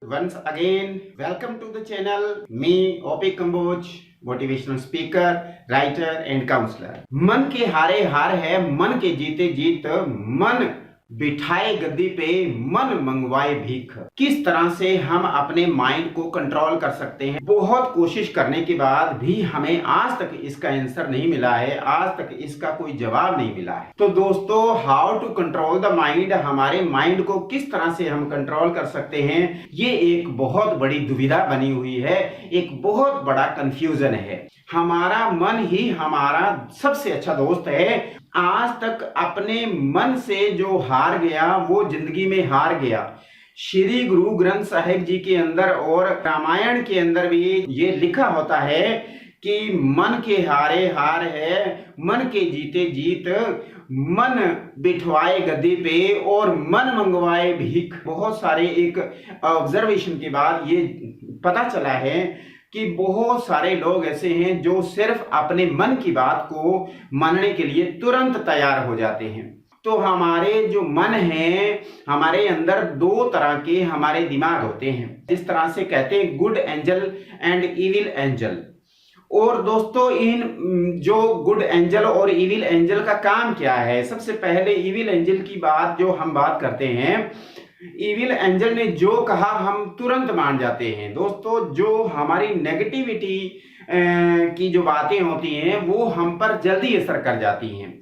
Once again, welcome to the channel. Me, OP Kamboj, motivational speaker, writer and counsellor. मन के हारे हार है, मन के जीते जीत, मन बिठाए गद्दी पे, मन मंगवाए भीख। किस तरह से हम अपने माइंड को कंट्रोल कर सकते हैं? बहुत कोशिश करने के बाद भी हमें आज तक इसका आंसर नहीं मिला है, आज तक इसका कोई जवाब नहीं मिला है। तो दोस्तों, how to control the mind, हमारे माइंड को किस तरह से हम कंट्रोल कर सकते हैं, ये एक बहुत बड़ी दुविधा बनी हुई है, एक बहुत बड़ा कंफ्यूजन है। हमारा मन ही हमारा सबसे अच्छा दोस्त है। आज तक अपने मन से जो हार गया वो जिंदगी में हार गया। श्री गुरु ग्रंथ साहिब जी के अंदर और रामायण के अंदर भी ये लिखा होता है कि मन के हारे हार है, मन के जीते जीत, मन बिठवाए गद्दी पे और मन मंगवाए भीख। बहुत सारे एक ऑब्जर्वेशन के बाद ये पता चला है कि बहुत सारे लोग ऐसे हैं जो सिर्फ अपने मन की बात को मानने के लिए तुरंत तैयार हो जाते हैं। तो हमारे जो मन है, हमारे अंदर दो तरह के हमारे दिमाग होते हैं, जिस तरह से कहते हैं good angel and evil angel. और दोस्तों, इन जो गुड एंजल और इविल एंजल का काम क्या है? सबसे पहले इविल एंजल की बात जो हम बात करते हैं, इविल एंजल ने जो कहा हम तुरंत मान जाते हैं। दोस्तों, जो हमारी नेगेटिविटी की जो बातें होती हैं वो हम पर जल्दी असर कर जाती हैं।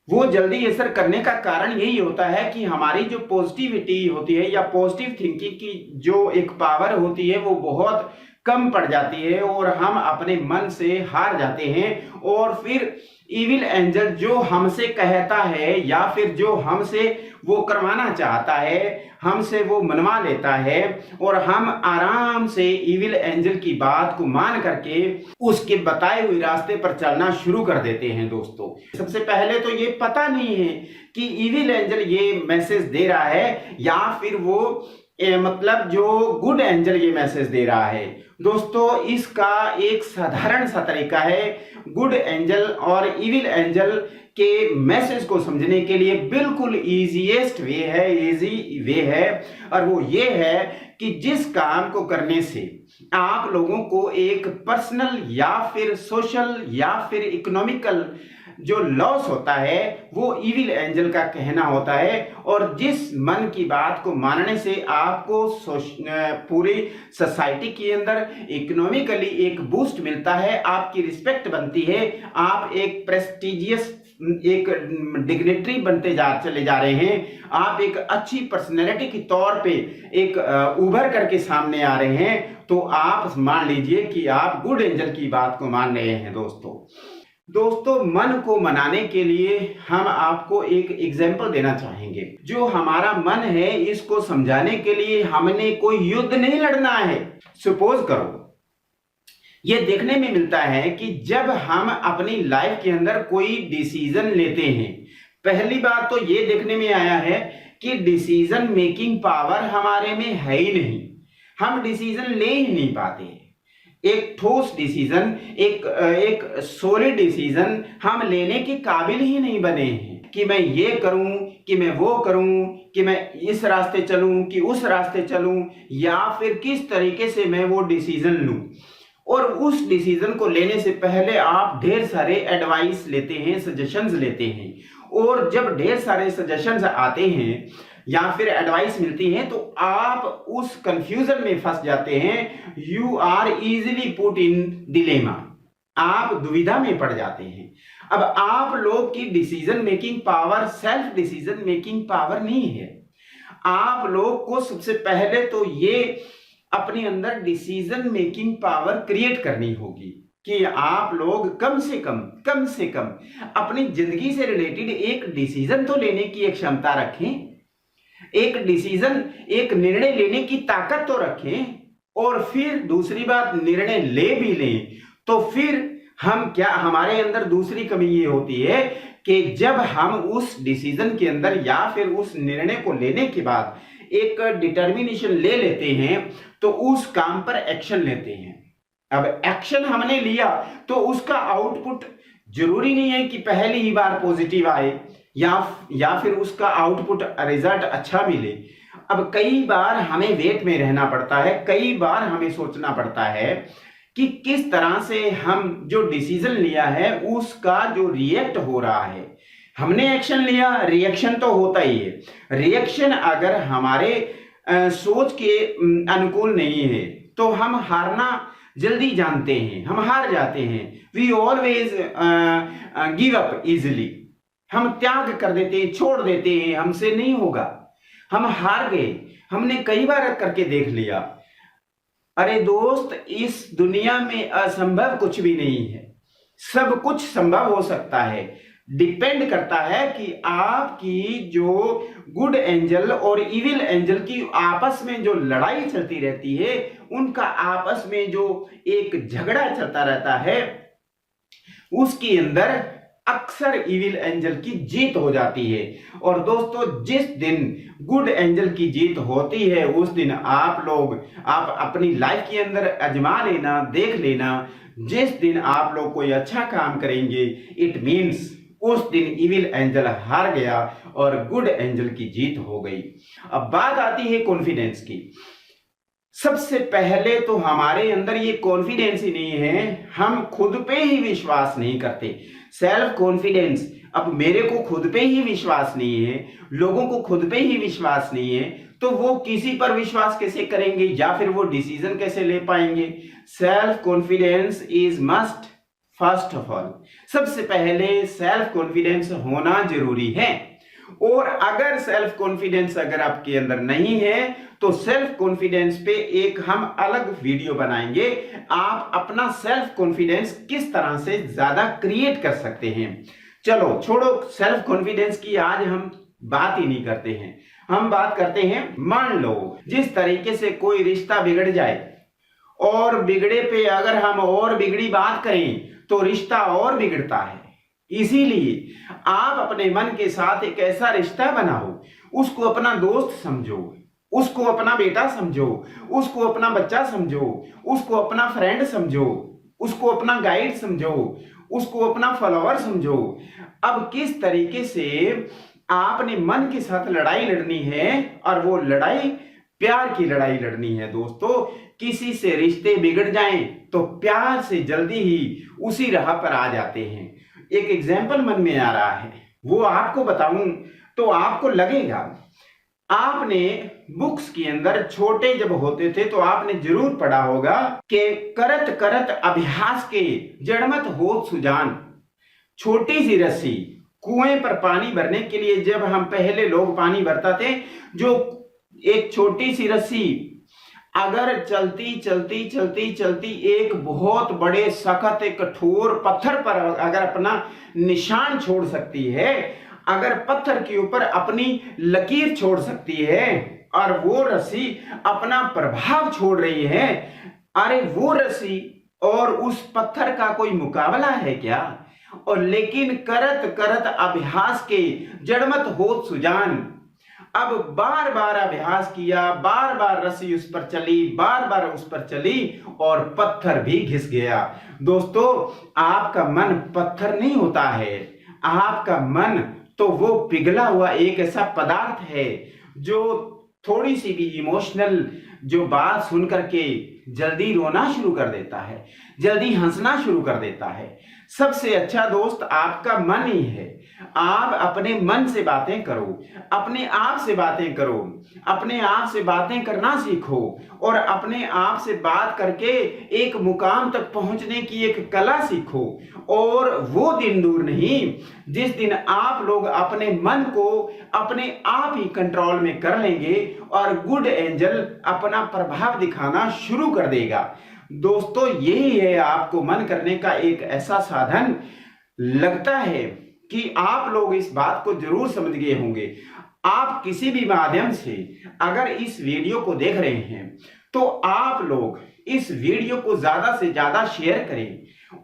वो जल्दी असर करने का कारण यही होता है कि हमारी जो पॉजिटिविटी होती है या पॉजिटिव थिंकिंग की जो एक पावर होती है वो बहुत कम पड़ जाती है और हम अपने मन से हार जाते हैं। और फिर इविल एंजल जो हमसे कहता है या फिर जो हमसे वो करवाना चाहता है, हमसे वो मनवा लेता है और हम आराम से इविल एंजल की बात को मान करके उसके बताए हुए रास्ते पर चलना शुरू कर देते हैं। दोस्तों, सबसे पहले तो ये पता नहीं है कि इविल एंजल ये मैसेज दे रहा है या फिर वो मतलब जो गुड एंजल ये मैसेज दे रहा है। दोस्तों, इसका एक साधारण सा तरीका है। गुड एंजल और इविल एंजल के मैसेज को समझने के लिए बिल्कुल इजीएस्ट वे है, इजी वे है, और वो ये है कि जिस काम को करने से आप लोगों को एक पर्सनल या फिर सोशल या फिर इकोनॉमिकल जो लॉस होता है वो इविल एंजल का कहना होता है। और जिस मन की बात को मानने से आपको पूरी सोसाइटी के अंदर इकोनॉमिकली एक बूस्ट मिलता है, आपकी रिस्पेक्ट बनती है, आप एक प्रेस्टिजियस एक डिग्निटरी बनते चले जा रहे हैं, आप एक अच्छी पर्सनैलिटी के तौर पे एक उभर करके सामने आ रहे हैं, तो आप मान लीजिए कि आप गुड एंजल की बात को मान रहे हैं। दोस्तों, मन को मनाने के लिए हम आपको एक एग्जाम्पल देना चाहेंगे। जो हमारा मन है इसको समझाने के लिए हमने कोई युद्ध नहीं लड़ना है। सपोज करो, ये देखने में मिलता है कि जब हम अपनी लाइफ के अंदर कोई डिसीजन लेते हैं, पहली बात तो ये देखने में आया है कि डिसीजन मेकिंग पावर हमारे में है ही नहीं, हम डिसीजन ले ही नहीं पाते। एक ठोस डिसीजन, एक सॉलिड डिसीजन हम लेने के काबिल ही नहीं बने हैं कि मैं ये करूं, कि मैं वो करूं, कि मैं इस रास्ते चलूं, कि उस रास्ते चलूं, या फिर किस तरीके से मैं वो डिसीजन लूं। और उस डिसीजन को लेने से पहले आप ढेर सारे एडवाइस लेते हैं, सजेशंस लेते हैं, और जब ढेर सारे सजेशंस आते हैं या फिर एडवाइस मिलती है तो आप उस कंफ्यूजन में फंस जाते हैं। You are easily put in dilemma, आप दुविधा में पड़ जाते हैं। अब आप लोग की decision making power self decision making power नहीं है। आप लोग को सबसे पहले तो ये अपने अंदर डिसीजन मेकिंग पावर क्रिएट करनी होगी कि आप लोग कम से कम अपनी जिंदगी से रिलेटेड एक डिसीजन तो लेने की एक क्षमता रखें, एक डिसीजन, एक निर्णय लेने की ताकत तो रखें। और फिर दूसरी बात, निर्णय ले भी लें तो फिर हम क्या, हमारे अंदर दूसरी कमी ये होती है कि जब हम उस डिसीजन के अंदर या फिर उस निर्णय को लेने के बाद एक डिटर्मिनेशन ले लेते हैं तो उस काम पर एक्शन लेते हैं। अब एक्शन हमने लिया तो उसका आउटपुट जरूरी नहीं है कि पहली ही बार पॉजिटिव आए या फिर उसका आउटपुट रिजल्ट अच्छा मिले। अब कई बार हमें वेट में रहना पड़ता है, कई बार हमें सोचना पड़ता है कि किस तरह से हम जो डिसीजन लिया है उसका जो रिएक्ट हो रहा है। हमने एक्शन लिया, रिएक्शन तो होता ही है। रिएक्शन अगर हमारे सोच के अनुकूल नहीं है तो हम हारना जल्दी जानते हैं, हम हार जाते हैं। We always give up easily, हम त्याग कर देते हैं, छोड़ देते हैं, हमसे नहीं होगा, हम हार गए। हमने कई बार करके देख लिया। अरे दोस्त, इस दुनिया में असंभव कुछ भी नहीं है, सब कुछ संभव हो सकता है। डिपेंड करता है कि आपकी जो गुड एंजल और इविल एंजल की आपस में जो लड़ाई चलती रहती है, उनका आपस में जो एक झगड़ा चलता रहता है, उसके अंदर अक्सर इविल एंजल की जीत हो जाती है। और दोस्तों, जिस दिन गुड एंजल की जीत होती है उस दिन आप अपनी लाइफ के अंदर आजमा लेना, देख लेना। जिस दिन आप लोग कोई अच्छा काम करेंगे, इट मीन्स उस दिन इविल एंजल हार गया और गुड एंजल की जीत हो गई। अब बात आती है कॉन्फिडेंस की। सबसे पहले तो हमारे अंदर ये कॉन्फिडेंस ही नहीं है, हम खुद पे ही विश्वास नहीं करते। सेल्फ कॉन्फिडेंस, अब मेरे को खुद पे ही विश्वास नहीं है, लोगों को खुद पे ही विश्वास नहीं है, तो वो किसी पर विश्वास कैसे करेंगे या फिर वो डिसीजन कैसे ले पाएंगे। Self confidence is must. First of all, सबसे पहले सेल्फ कॉन्फिडेंस होना जरूरी है। और अगर सेल्फ कॉन्फिडेंस अगर आपके अंदर नहीं है तो सेल्फ कॉन्फिडेंस पे एक हम अलग वीडियो बनाएंगे। आप अपना सेल्फ कॉन्फिडेंस किस तरह से ज्यादा क्रिएट कर सकते हैं। चलो छोड़ो सेल्फ कॉन्फिडेंस की, आज हम बात ही नहीं करते हैं। हम बात करते हैं, मान लो जिस तरीके से कोई रिश्ता बिगड़ जाए और बिगड़े पे अगर हम और बिगड़ी बात करें तो रिश्ता और बिगड़ता है। इसीलिए आप अपने मन के साथ एक ऐसा रिश्ता बनाओ, उसको अपना दोस्त समझो, उसको अपना बेटा समझो, उसको अपना बच्चा समझो, उसको अपना फ्रेंड समझो, उसको अपना गाइड समझो, उसको अपना फॉलोअर समझो। अब किस तरीके से आपने मन के साथ लड़ाई लड़नी है, और वो लड़ाई प्यार की लड़ाई लड़नी है। दोस्तों, किसी से रिश्ते बिगड़ जाएं तो प्यार से जल्दी ही उसी राह पर आ जाते हैं। एक एग्जाम्पल मन में आ रहा है, वो आपको बताऊं तो आपको लगेगा। आपने बुक्स के अंदर छोटे जब होते थे तो आपने जरूर पढ़ा होगा कि करत करत अभ्यास के जड़मत होत सुजान। छोटी सी रस्सी, कुएं पर पानी भरने के लिए जब हम पहले लोग पानी भरता थे, जो एक छोटी सी रस्सी अगर चलती चलती चलती चलती एक बहुत बड़े सख्त एक कठोर पत्थर पर अगर अपना निशान छोड़ सकती है, अगर पत्थर के ऊपर अपनी लकीर छोड़ सकती है, और वो रस्सी अपना प्रभाव छोड़ रही है, अरे वो रस्सी और उस पत्थर का कोई मुकाबला है क्या। और लेकिन करत करत अभ्यास के जड़मत होत सुजान। अब बार बार अभ्यास किया, बार बार रस्सी उस पर चली, बार बार उस पर चली और पत्थर भी घिस गया। दोस्तों, आपका मन पत्थर नहीं होता है, आपका मन तो वो पिघला हुआ एक ऐसा पदार्थ है जो थोड़ी सी भी इमोशनल जो बात सुन करके जल्दी रोना शुरू कर देता है, जल्दी हंसना शुरू कर देता है। सबसे अच्छा दोस्त आपका मन ही है। आप अपने मन से बातें करो, अपने आप से बातें करो, अपने आप से बातें करना सीखो, और अपने आप से बात करके एक मुकाम तक पहुंचने की एक कला सीखो। और वो दिन दूर नहीं जिस दिन आप लोग अपने मन को अपने आप ही कंट्रोल में कर लेंगे और गुड एंजल अपना प्रभाव दिखाना शुरू कर देगा। दोस्तों, यही है आपको मन करने का एक ऐसा साधन। लगता है कि आप लोग इस बात को जरूर समझ गए होंगे। आप किसी भी माध्यम से अगर इस वीडियो को देख रहे हैं तो आप लोग इस वीडियो को ज्यादा से ज्यादा शेयर करें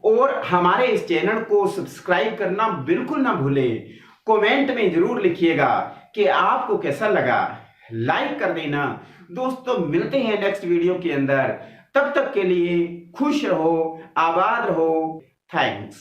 और हमारे इस चैनल को सब्सक्राइब करना बिल्कुल ना भूलें। कमेंट में जरूर लिखिएगा कि आपको कैसा लगा, लाइक कर देना। दोस्तों, मिलते हैं नेक्स्ट वीडियो के अंदर। तब तक के लिए खुश रहो, आबाद रहो। थैंक्स।